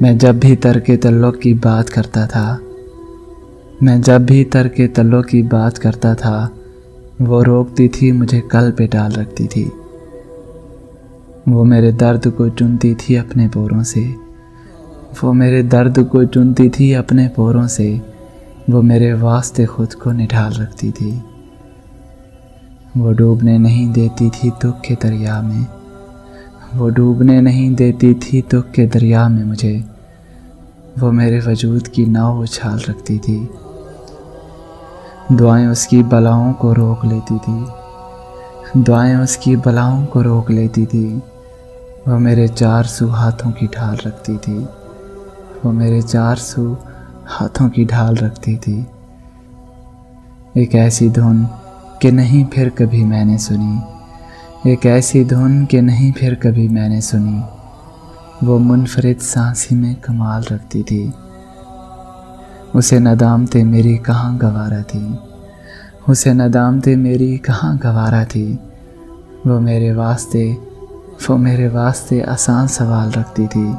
मैं जब भी तरके तल्लुक़ की बात करता था, मैं जब भी तरके तल्लुक़ की बात करता था, वो रोकती थी, मुझे कल पे टाल रखती थी। वो मेरे दर्द को चुनती थी अपने पोरों से, वो मेरे दर्द को चुनती थी अपने पोरों से, वो मेरे वास्ते खुद को निढाल रखती थी। वो डूबने नहीं देती थी दुख के दरिया में, वो डूबने नहीं देती थी दुख के दरिया में मुझे, वो मेरे वजूद की नाव उछाल रखती थी। दुआएं उसकी बलाओं को रोक लेती थी, दुआएं उसकी बलाओं को रोक लेती थी। वो मेरे 400 हाथों की ढाल रखती थी, वो मेरे 400 हाथों की ढाल रखती थी। एक ऐसी धुन कि नहीं फिर कभी मैंने सुनी, एक ऐसी धुन कि नहीं फिर कभी मैंने सुनी। वो मुनफरिद सांसी में कमाल रखती थी, उसे नदामते मेरी कहाँ गवारा थी, उसे नदामते मेरी कहाँ गवारा थी। वो मेरे वास्ते आसान सवाल रखती थी।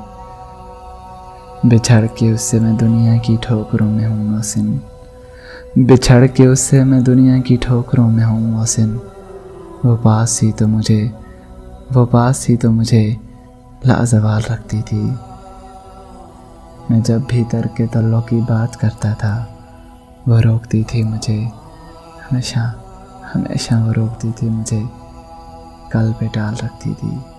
बिछड़ के उससे मैं दुनिया की ठोकरों में हूँ मोहसिन, बिछड़ के उससे मैं दुनिया की ठोकरों में हूँ मोहसिन। वो पास ही तो मुझे लाजवाल रखती थी। मैं जब भी तरके तल्लुक़ की बात करता था, वो रोकती थी मुझे, हमेशा वो रोकती थी मुझे, कल पे टाल रखती थी।